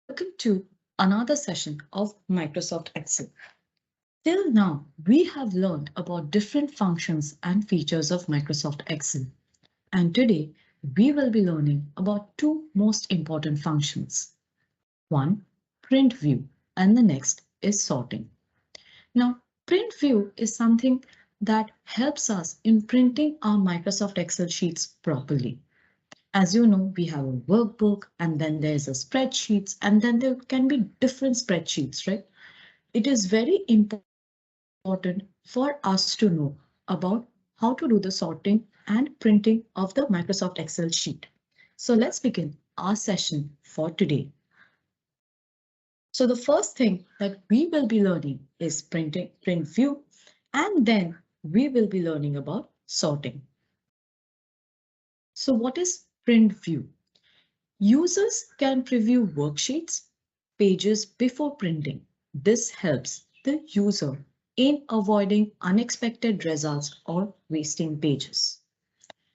Welcome to another session of Microsoft Excel. Till now, we have learned about different functions and features of Microsoft Excel. And today, we will be learning about two most important functions. One, print view, and the next is sorting. Now, print view is something that helps us in printing our Microsoft Excel sheets properly. As you know, we have a workbook and then there's a spreadsheets and then there can be different spreadsheets, right? It is very important for us to know about how to do the sorting and printing of the Microsoft Excel sheet. So let's begin our session for today. So the first thing that we will be learning is print view, and then we will be learning about sorting. So what is print view? Users can preview worksheets, pages before printing. This helps the user in avoiding unexpected results or wasting pages.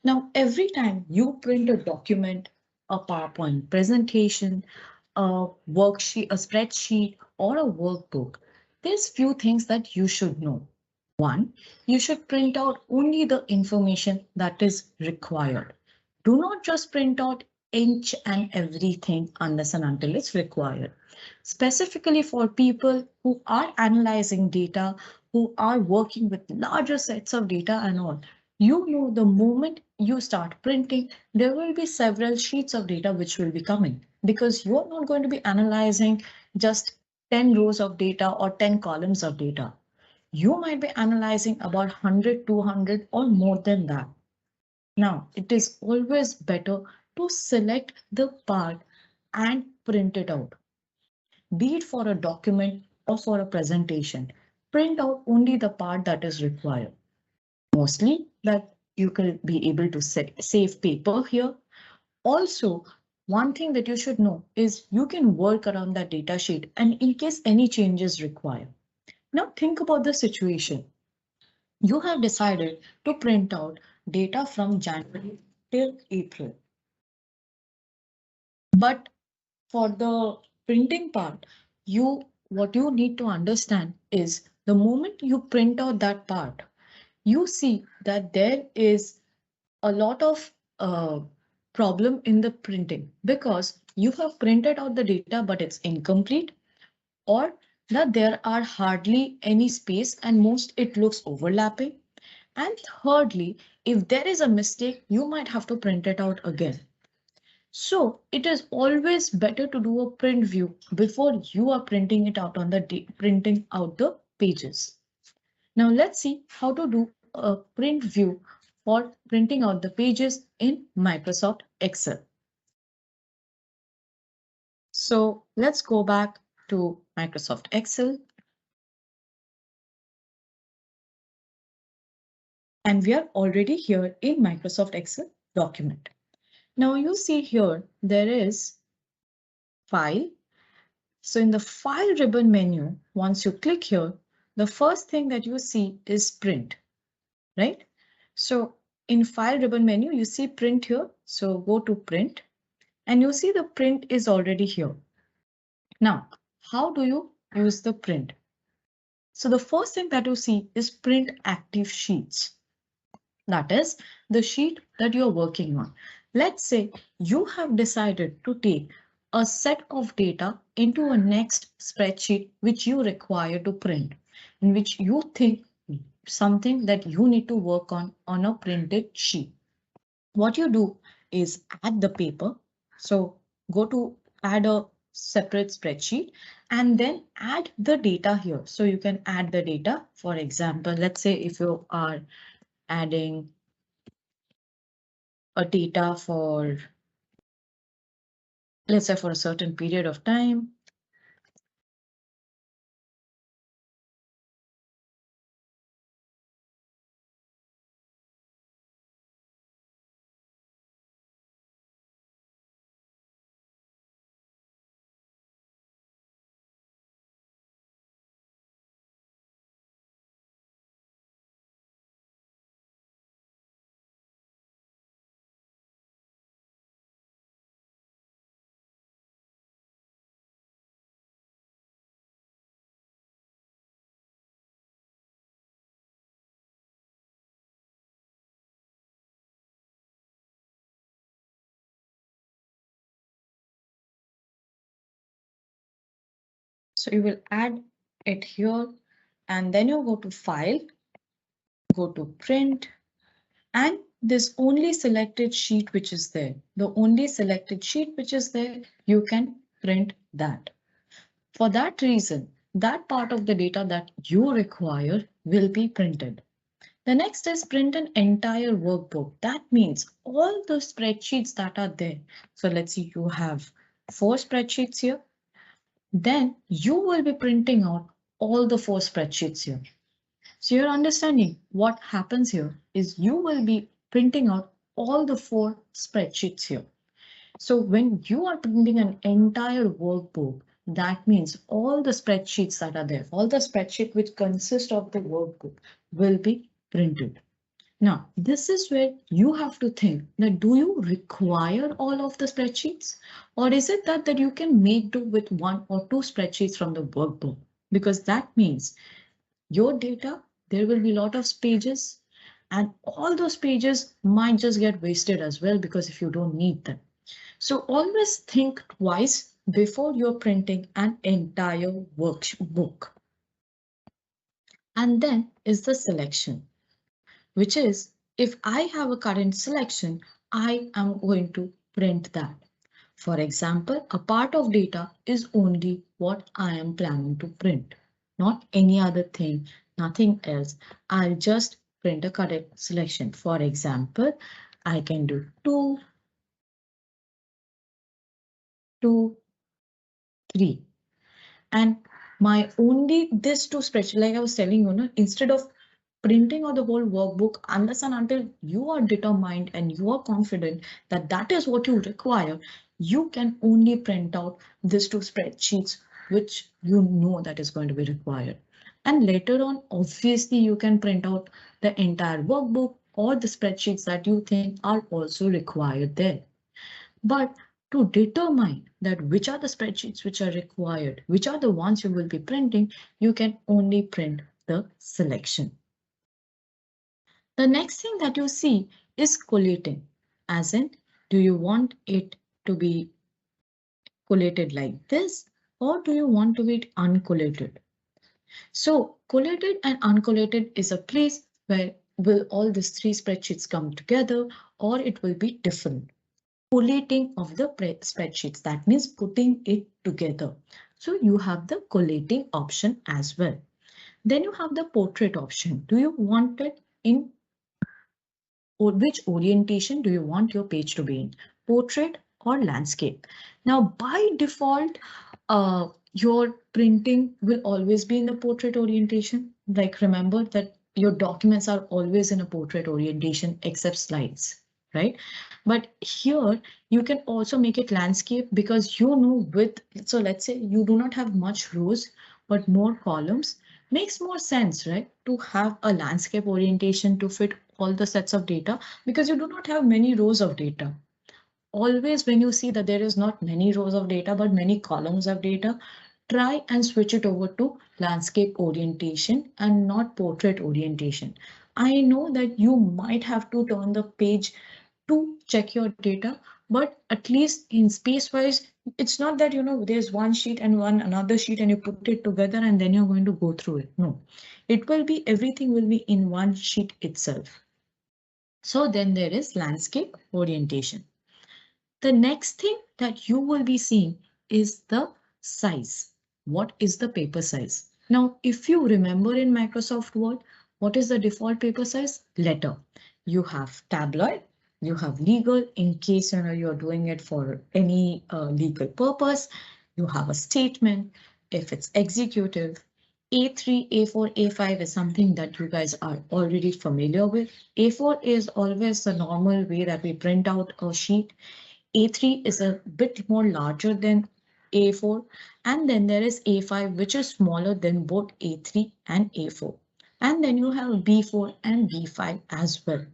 Now, every time you print a document, a PowerPoint presentation, a worksheet, a spreadsheet, or a workbook, there's few things that you should know. One, you should print out only the information that is required. Do not just print out each and everything unless and until it's required. Specifically for people who are analyzing data, who are working with larger sets of data and all, you know the moment you start printing, there will be several sheets of data which will be coming because you're not going to be analyzing just 10 rows of data or 10 columns of data. You might be analyzing about 100, 200 or more than that. Now, it is always better to select the part and print it out. Be it for a document or for a presentation, print out only the part that is required. Mostly that you can be able to save paper here. Also, one thing that you should know is you can work around that data sheet and in case any changes require. Now think about the situation. You have decided to print out data from January till April. But for the printing part, what you need to understand is the moment you print out that part, you see that there is a lot of problem in the printing because you have printed out the data, but it's incomplete, or that there are hardly any space and most it looks overlapping. And thirdly, if there is a mistake, you might have to print it out again. So it is always better to do a print view before you are printing it out on the printing out the pages. Now let's see how to do a print view for printing out the pages in Microsoft Excel. So let's go back to Microsoft Excel. And we are already here in Microsoft Excel document. Now you see here, there is File. So in the File ribbon menu, once you click here, the first thing that you see is Print, right? So in File ribbon menu, you see Print here. So go to Print and you see the print is already here. Now, how do you use the print? So the first thing that you see is Print Active Sheets. That is the sheet that you're working on. Let's say you have decided to take a set of data into a next spreadsheet which you require to print, in which you think something that you need to work on a printed sheet. What you do is add the paper. So go to add a separate spreadsheet and then add the data here. So you can add the data. For example, let's say if you are adding a data for, let's say for a certain period of time. So you will add it here and then you go to File, go to Print, and this only selected sheet which is there, the only selected sheet which is there, you can print that. For that reason, that part of the data that you require will be printed. The next is print an entire workbook. That means all the spreadsheets that are there. So let's see, you have 4 spreadsheets here. Then you will be printing out all the 4 spreadsheets here. So you're understanding what happens here is you will be printing out all the 4 spreadsheets here. So when you are printing an entire workbook, that means all the spreadsheets that are there, all the spreadsheet which consist of the workbook will be printed. Now, this is where you have to think that do you require all of the spreadsheets? Or is it that you can make do with 1 or 2 spreadsheets from the workbook? Because that means your data, there will be a lot of pages and all those pages might just get wasted as well because if you don't need them. So always think twice before you're printing an entire workbook. And then is the selection, which is if I have a current selection, I am going to print that. For example, a part of data is only what I am planning to print, not any other thing, nothing else. I'll just print a correct selection. For example, I can do 2, 2, 3. And my only this 2 spreadsheet, like I was telling you, no, instead of printing out the whole workbook, unless and until you are determined and you are confident that that is what you require, you can only print out these 2 spreadsheets, which you know that is going to be required. And later on, obviously, you can print out the entire workbook or the spreadsheets that you think are also required there. But to determine that which are the spreadsheets which are required, which are the ones you will be printing, you can only print the selection. The next thing that you see is collating, as in, do you want it to be collated like this, or do you want to be uncollated? So collated and uncollated is a place where will all these 3 spreadsheets come together, or it will be different. Collating of the spreadsheets, that means putting it together. So you have the collating option as well. Then you have the portrait option. Do you want it in, or which orientation do you want your page to be in? Portrait or landscape? Now by default, your printing will always be in the portrait orientation. Like remember that your documents are always in a portrait orientation except slides, right? But here you can also make it landscape because you know with, so let's say you do not have much rows, but more columns. Makes more sense, right? To have a landscape orientation to fit all the sets of data because you do not have many rows of data. Always when you see that there is not many rows of data, but many columns of data, try and switch it over to landscape orientation and not portrait orientation. I know that you might have to turn the page to check your data, but at least in space wise, it's not that, you know, there's one sheet and one another sheet and you put it together and then you're going to go through it. No, it will be, everything will be in one sheet itself. So then there is landscape orientation. The next thing that you will be seeing is the size. What is the paper size? Now, if you remember in Microsoft Word, what is the default paper size? Letter. You have tabloid, you have legal in case you know you're doing it for any legal purpose. You have a statement if it's executive. A3, A4, A5 is something that you guys are already familiar with. A4 is always the normal way that we print out a sheet. A3 is a bit more larger than A4, and then there is A5, which is smaller than both A3 and A4. And then you have B4 and B5 as well.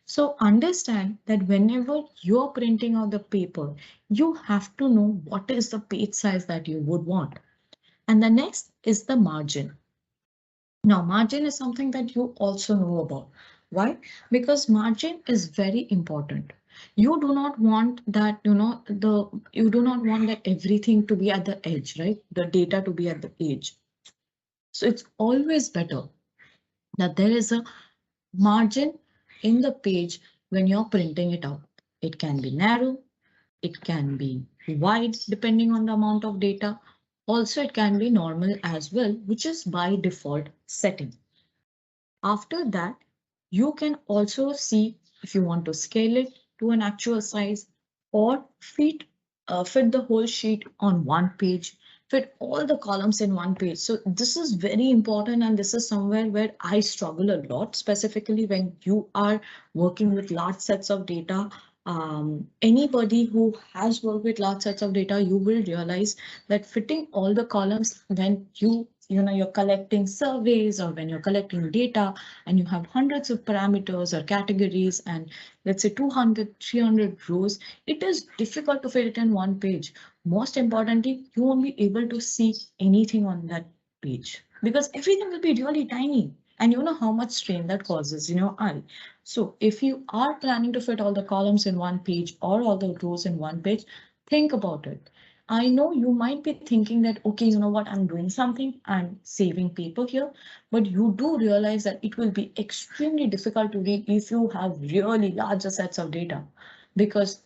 So understand that whenever you're printing out the paper, you have to know what is the page size that you would want. And the next is the margin. Now, margin is something that you also know about. Why? Because margin is very important. You do not want that, you do not want that everything to be at the edge, right? The data to be at the edge. So it's always better that there is a margin in the page when you're printing it out. It can be narrow, it can be wide depending on the amount of data. Also, it can be normal as well, which is by default setting. After that, you can also see if you want to scale it to an actual size or fit the whole sheet on one page, fit all the columns in one page. So this is very important, and this is somewhere where I struggle a lot, specifically when you are working with large sets of data. Anybody who has worked with large sets of data, you will realize that fitting all the columns when you're collecting surveys or when you're collecting data and you have hundreds of parameters or categories and let's say 200, 300 rows, it is difficult to fit it in one page. Most importantly, you won't be able to see anything on that page because everything will be really tiny. And you know how much strain that causes in your eye. So if you are planning to fit all the columns in one page or all the rows in one page, think about it. I know you might be thinking that, okay, you know what, I'm doing something, I'm saving paper here, but you do realize that it will be extremely difficult to read if you have really larger sets of data because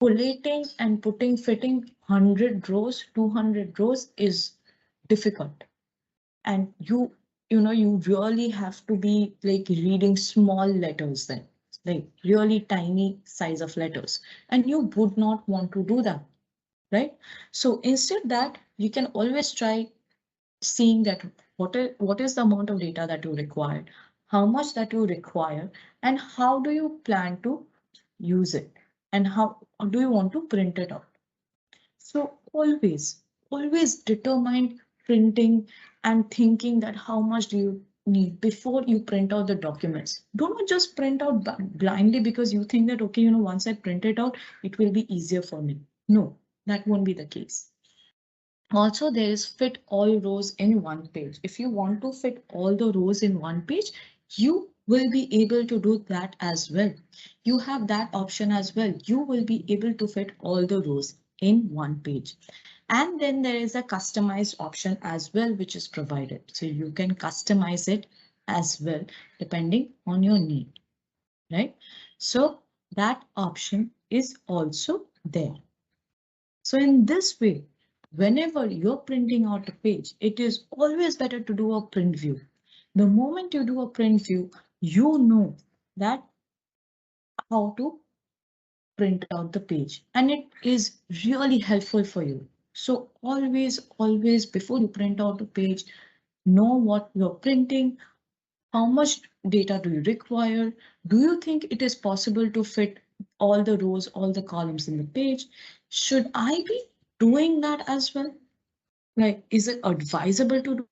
collating and fitting 100 rows, 200 rows is difficult. And you really have to be like reading small letters then, like really tiny size of letters. And you would not want to do that, right? So instead that you can always try seeing that what is the amount of data that you require, how much that you require, and how do you plan to use it, and how do you want to print it out. So always determine printing and thinking that how much do you need before you print out the documents. Do not just print out blindly because you think that, okay, once I print it out, it will be easier for me. No, that won't be the case. Also, there is fit all rows in one page. If you want to fit all the rows in one page, you will be able to do that as well. You have that option as well. You will be able to fit all the rows in one page. And then there is a customized option as well, which is provided. So you can customize it as well, depending on your need, right? So that option is also there. So in this way, whenever you're printing out a page, it is always better to do a print view. The moment you do a print view, you know that how to print out the page, and it is really helpful for you. So always before you print out the page, know what you're printing, how much data do you require, do you think it is possible to fit all the rows, all the columns in the page? Should I be doing that as well? Like, is it advisable to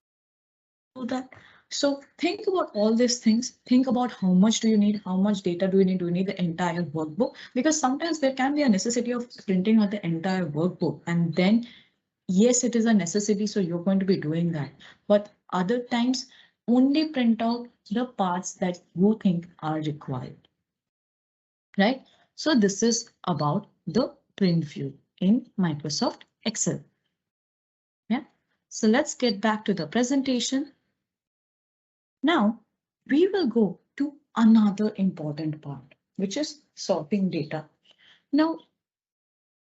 do that? So think about all these things. Think about how much do you need, how much data do you need? Do you need the entire workbook? Because sometimes there can be a necessity of printing out the entire workbook, and then yes, it is a necessity, so you're going to be doing that. But other times, only print out the parts that you think are required, right? So this is about the print view in Microsoft Excel. Yeah. So let's get back to the presentation. Now we will go to another important part, which is sorting data. Now,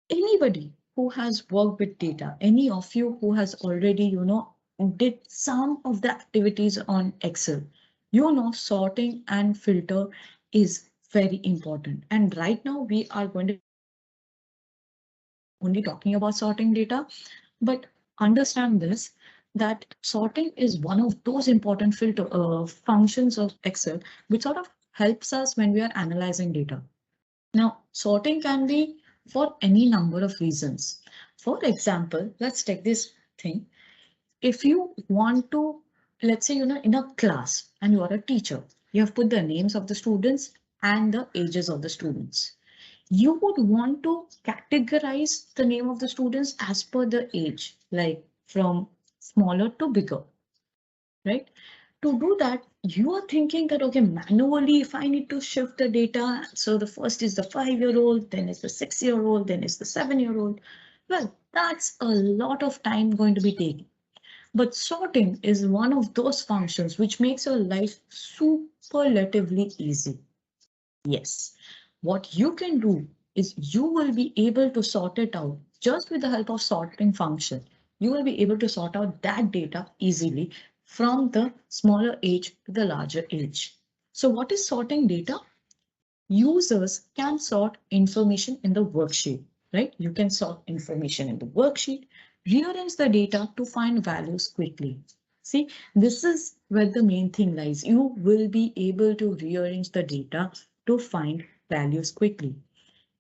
anybody who has worked with data, any of you who has already, did some of the activities on Excel, sorting and filter is very important. And right now we are going to be only talking about sorting data, but understand this, that sorting is one of those important filter functions of Excel, which sort of helps us when we are analyzing data. Now, sorting can be for any number of reasons. For example, let's take this thing. If you want to, let's say, in a class and you are a teacher, you have put the names of the students and the ages of the students. You would want to categorize the name of the students as per the age, like from smaller to bigger, right? To do that, you are thinking that, okay, manually, if I need to shift the data, so the first is the 5-year-old, then is the 6-year-old, then is the 7-year-old. Well, that's a lot of time going to be taken. But sorting is one of those functions which makes your life superlatively easy. Yes, what you can do is you will be able to sort it out just with the help of sorting function. You will be able to sort out that data easily from the smaller age to the larger age. So what is sorting data? Users can sort information in the worksheet, right? You can sort information in the worksheet, rearrange the data to find values quickly. See, this is where the main thing lies. You will be able to rearrange the data to find values quickly.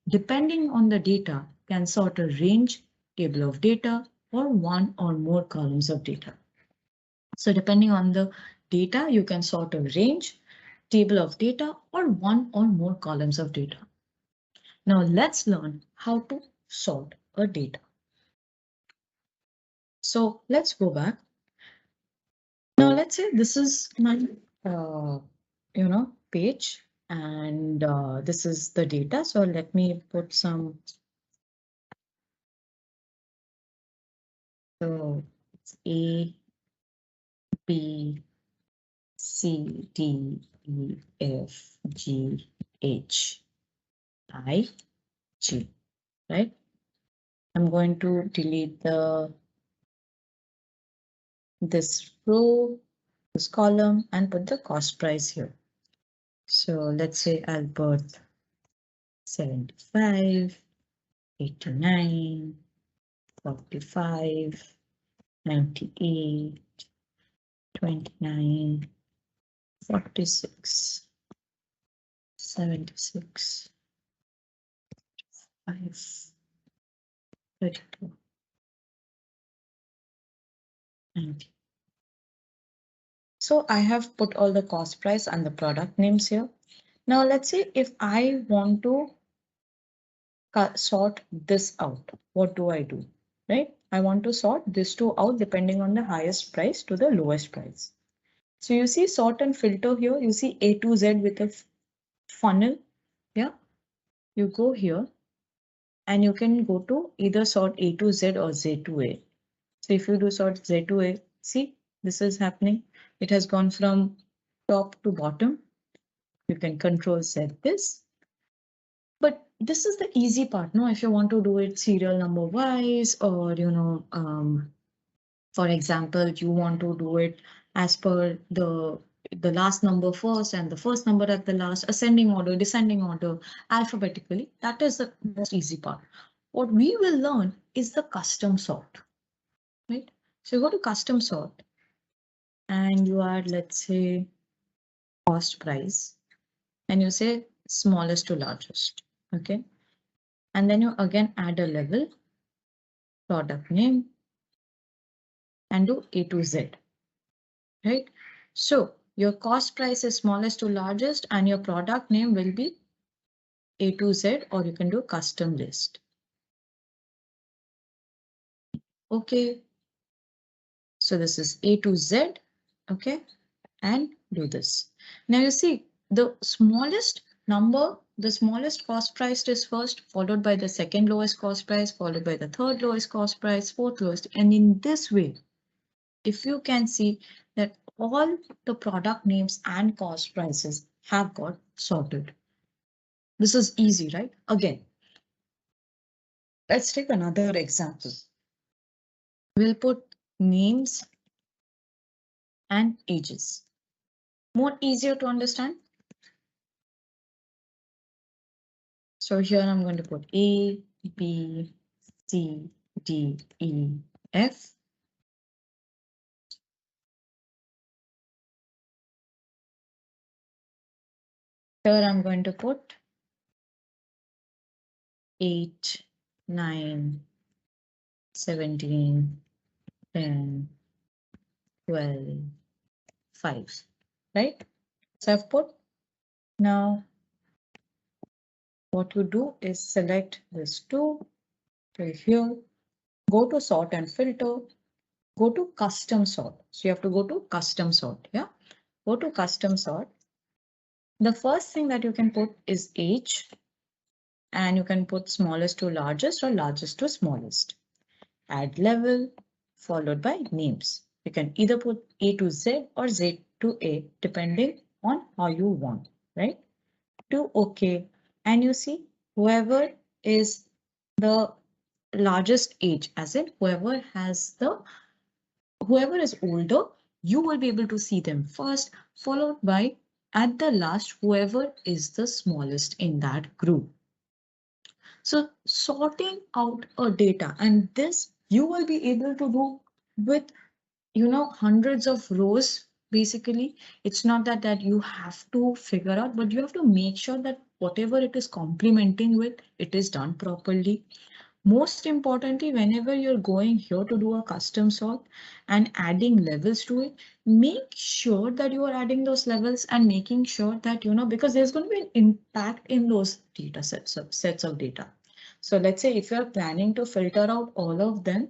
Depending on the data, can sort a range, table of data, or one or more columns of data. So depending on the data, you can sort a range, table of data, or one or more columns of data. Now let's learn how to sort a data. So let's go back. Now let's say this is my uh, page, and this is the data. So let me put some. So it's A, B, C, D, E, F, G, H, I, G, right? I'm going to delete this row, this column, and put the cost price here. So let's say Albert 75, 89, 45, 98, 29, 46, 76, 5, 32, 90. So I have put all the cost price and the product names here. Now let's say if I want to sort this out, what do I do? Right? I want to sort this two out depending on the highest price to the lowest price. So you see sort and filter here, you see A to Z with a funnel. Yeah, you go here and you can go to either sort A to Z or Z to A. So if you do sort Z to A, see this is happening. It has gone from top to bottom. You can control Z this. But this is the easy part. No, if you want to do it serial number wise, or for example, you want to do it as per the last number first and the first number at the last, ascending order, descending order, alphabetically. That is the most easy part. What we will learn is the custom sort, right? So you go to custom sort and you add, let's say, cost price, and you say smallest to largest, okay? And then you again add a level, product name, and do A to Z, right? So your cost price is smallest to largest and your product name will be A to Z, or you can do custom list. Okay. So this is A to Z. Okay. And do this. Now you see the smallest number, the smallest cost price is first, followed by the second lowest cost price, followed by the third lowest cost price, fourth lowest. And in this way, if you can see that all the product names and cost prices have got sorted. This is easy, right? Again, let's take another example. We'll put names and ages. More easier to understand. So here I'm going to put A, B, C, D, E, F. Here I'm going to put 8, 9, 17, 10, 12, 5, right? So I've put. Now what you do is select this two, right here, go to sort and filter, go to custom sort. So you have to go to custom sort, yeah? Go to custom sort. The first thing that you can put is age, and you can put smallest to largest or largest to smallest. Add level followed by names. You can either put A to Z or Z to A depending on how you want, right? Do OK. And you see whoever is the largest age, as in whoever is older, you will be able to see them first, followed by at the last whoever is the smallest in that group. So sorting out a data, and this you will be able to do with hundreds of rows. Basically, it's not that you have to figure out, but you have to make sure that whatever it is complementing with, it is done properly. Most importantly, whenever you're going here to do a custom sort and adding levels to it, make sure that you are adding those levels and making sure that, because there's going to be an impact in those data sets of data. So let's say if you're planning to filter out all of them,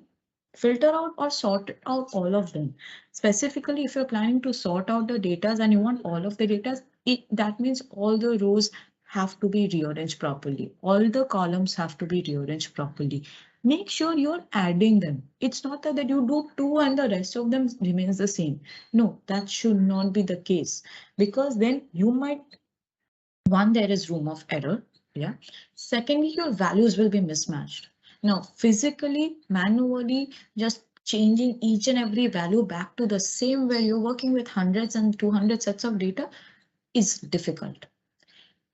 filter out or sort out all of them. Specifically, if you're planning to sort out the data and you want all of the data, that means all the rows have to be rearranged properly. All the columns have to be rearranged properly. Make sure you're adding them. It's not that you do two and the rest of them remains the same. No, that should not be the case, because then you might, one, there is room of error. Yeah. Secondly, your values will be mismatched. Now, physically, manually, just changing each and every value back to the same value, working with hundreds and 200 sets of data is difficult.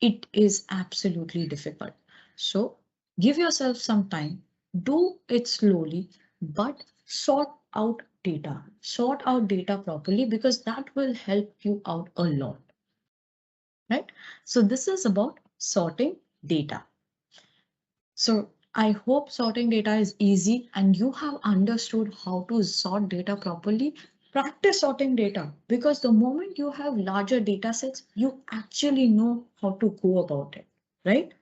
It is absolutely difficult. So give yourself some time, do it slowly, but sort out data properly, because that will help you out a lot, right? So this is about sorting data. So I hope sorting data is easy and you have understood how to sort data properly. Practice sorting data, because the moment you have larger data sets, you actually know how to go about it, right?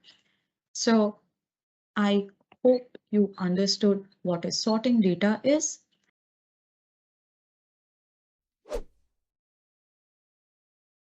So I hope you understood what a sorting data is.